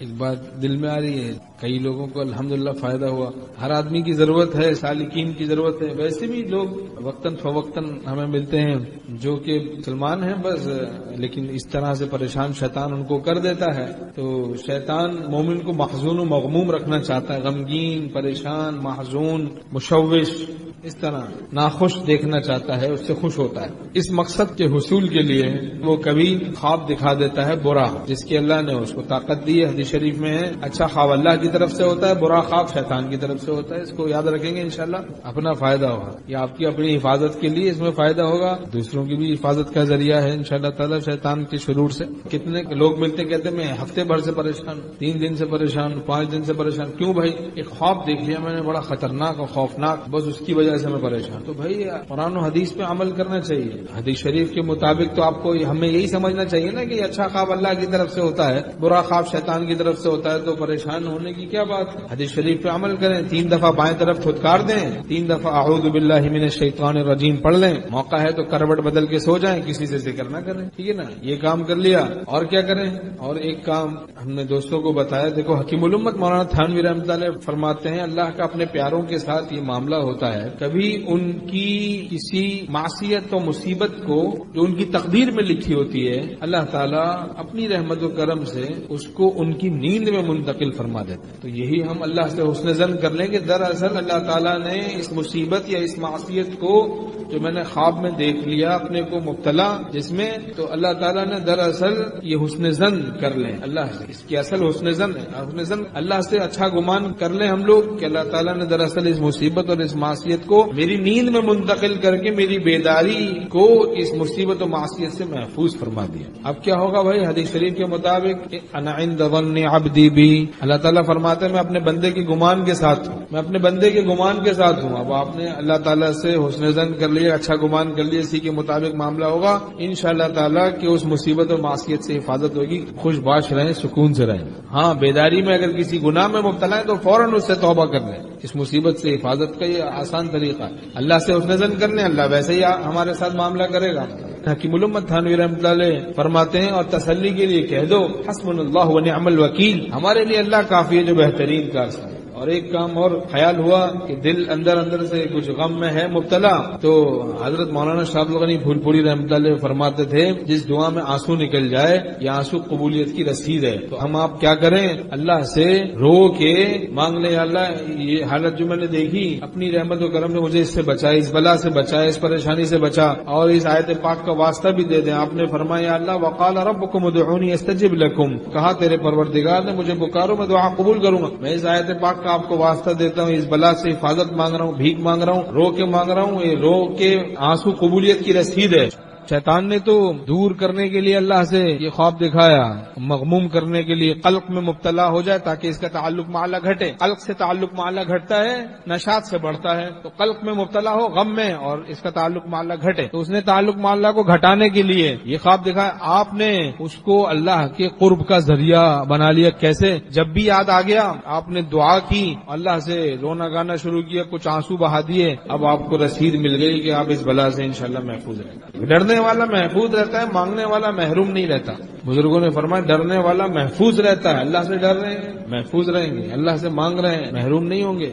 ایک بات دل میں آ رہی ہے، کئی لوگوں کو الحمدللہ فائدہ ہوا. ہر آدمی کی ضرورت ہے، سالکین کی ضرورت ہے. ویسے بھی لوگ وقتاً فوقتاً ہمیں ملتے ہیں جو کہ مسلمان ہیں بس، لیکن اس طرح سے پریشان شیطان ان کو کر دیتا ہے. تو شیطان مومن کو محزون و مغموم رکھنا چاہتا ہے، غمگین، پریشان، محزون، مشوش، اس طرح ناخوش دیکھنا چاہتا ہے، اس سے خوش ہوتا ہے. اس مقصد کے حصول کے لیے وہ کبھی خواب دکھا دیتا ہے برا، جس کی اللہ نے اس کو طاقت دی ہے. حدیث شریف میں ہے اچھا خواب اللہ کی طرف سے ہوتا ہے، برا خواب شیطان کی طرف سے ہوتا ہے. اس کو یاد رکھیں گے انشاءاللہ اپنا فائدہ ہوگا. یہ آپ کی اپنی حفاظت کے لیے اس میں فائدہ ہوگا، دوسروں کی بھی حفاظت کا ذریعہ ہے انشاءاللہ تعالی شیطان کے شرور سے. کتنے لوگ ملتے کہتے ہیں میں ہفتے بھر سے پریشان، 3 دن سے پریشان، 5 دن سے پریشان. کیوں بھائی؟ ایک خواب دیکھ لیا میں نے بڑا خطرناک اور خوفناک، بس اس کی وجہ سے میں پریشان. تو بھائی قرآن و حدیث پہ عمل کرنا چاہیے. حدیث شریف کے مطابق تو آپ کو ہمیں یہی سمجھنا چاہیے نا کہ اچھا خواب اللہ کی طرف سے ہوتا ہے، برا خواب شیطان کی طرف سے ہوتا ہے. تو پریشان ہونے کی کیا بات ہے؟ حدیث شریف پہ عمل کریں. 3 دفعہ بائیں طرف پھٹکار دیں، 3 دفعہ اعوذ باللہ من الشیطان الرجیم پڑھ لیں. موقع ہے تو کروٹ بدل کے سو جائیں، کسی سے ذکر نہ کریں. ٹھیک ہے نا؟ یہ کام کر لیا. اور کیا کریں؟ اور ایک کام ہم نے دوستوں کو بتایا. دیکھو حکیم الامت مولانا تھانوی رحمۃ اللہ علیہ فرماتے ہیں اللہ کا اپنے پیاروں کے ساتھ یہ معاملہ ہوتا ہے، کبھی ان کی کسی معصیت و مصیبت کو جو ان کی تقدیر میں لکھی ہوتی ہے اللہ تعالیٰ اپنی رحمت و کرم سے اس کو ان کی نیند میں منتقل فرما دیتے ہیں. تو یہی ہم اللہ سے حسن ظن کر لیں کہ دراصل اللہ تعالیٰ نے اس مصیبت یا اس معصیت کو جو میں نے خواب میں دیکھ لیا اپنے کو مبتلا جس میں، تو اللہ تعالیٰ نے دراصل یہ حسن ظن کر لیں اللہ سے. اس کی اصل حسن ظن ہے. حسن ظن اللہ سے اچھا گمان کر لیں ہم لوگ کہ اللہ تعالیٰ نے دراصل اس مصیبت اور اس معصیت کو میری نیند میں منتقل کر کے میری بیداری کو اس مصیبت و معصیت سے محفوظ فرما دیا. اب کیا ہوگا بھائی؟ حدیث شریف کے مطابق انا عند ظن عبدی بی، اللہ تعالیٰ فرماتے ہیں میں اپنے بندے کے گمان کے ساتھ ہوں، میں اپنے بندے کے گمان کے ساتھ ہوں. اب آپ نے اللہ تعالیٰ سے حسن ظن کر لیا، اچھا گمان کر لیا، اسی کے مطابق معاملہ ہوگا انشاءاللہ تعالیٰ کہ اس مصیبت اور معصیت سے حفاظت ہوگی. خوش باش رہیں، سکون سے رہیں. ہاں بیداری میں اگر کسی گناہ میں مبتلا ہے تو فوراً اس سے توبہ کر لیں. اس مصیبت سے حفاظت کا یہ آسان طریقہ ہے. اللہ سے حسن ظن کر لیں، اللہ ویسے ہی ہمارے ساتھ معاملہ کرے گا. حکیم الامت تھانوی رحمۃ اللہ علیہ فرماتے ہیں اور تسلی کے لیے کہہ دو حسبنا اللہ ونعم الوکیل، ہمارے لیے اللہ کافی ہے جو بہترین کارساز. اور ایک کام اور خیال ہوا کہ دل اندر اندر سے کچھ غم میں ہے مبتلا، تو حضرت مولانا شاہ عبد الغنی پھول پوری رحمۃ اللہ علیہ فرماتے تھے جس دعا میں آنسو نکل جائے یہ آنسو قبولیت کی رسید ہے. تو ہم آپ کیا کریں؟ اللہ سے رو کے مانگ لیں اللہ یہ حالت جو میں نے دیکھی اپنی رحمت و کرم نے مجھے اس سے بچائے، اس بلا سے بچائے، اس پریشانی سے بچا. اور اس آیت پاک کا واسطہ بھی دے دیں. آپ نے فرمایا اللہ وقال ربکم ادعونی استجب لکم، کہا تیرے پروردگار نے مجھے پکارو میں دعا قبول کروں گا. میں اس آیت پاک کا آپ کو واسطہ دیتا ہوں، اس بلا سے حفاظت مانگ رہا ہوں، بھیک مانگ رہا ہوں، رو کے مانگ رہا ہوں. یہ رو کے آنسو قبولیت کی رسید ہے. شیطان نے تو دور کرنے کے لیے اللہ سے یہ خواب دکھایا، مغموم کرنے کے لیے قلق میں مبتلا ہو جائے تاکہ اس کا تعلق مع اللہ گھٹے. قلق سے تعلق مع اللہ گھٹتا ہے، نشاط سے بڑھتا ہے. تو قلق میں مبتلا ہو، غم میں، اور اس کا تعلق مع اللہ گھٹے. تو اس نے تعلق مع اللہ کو گھٹانے کے لیے یہ خواب دکھایا. آپ نے اس کو اللہ کے قرب کا ذریعہ بنا لیا. کیسے؟ جب بھی یاد آ گیا آپ نے دعا کی، اللہ سے رونا گانا شروع کیا، کچھ آنسو بہا دیے. اب آپ کو رسید مل گئی کہ آپ اس بلا سے انشاءاللہ محفوظ رہیں. ڈرنے والا محفوظ رہتا ہے، مانگنے والا محروم نہیں رہتا. بزرگوں نے فرمایا ڈرنے والا محفوظ رہتا ہے. اللہ سے ڈر رہے ہیں محفوظ رہیں گے، اللہ سے مانگ رہے ہیں محروم نہیں ہوں گے.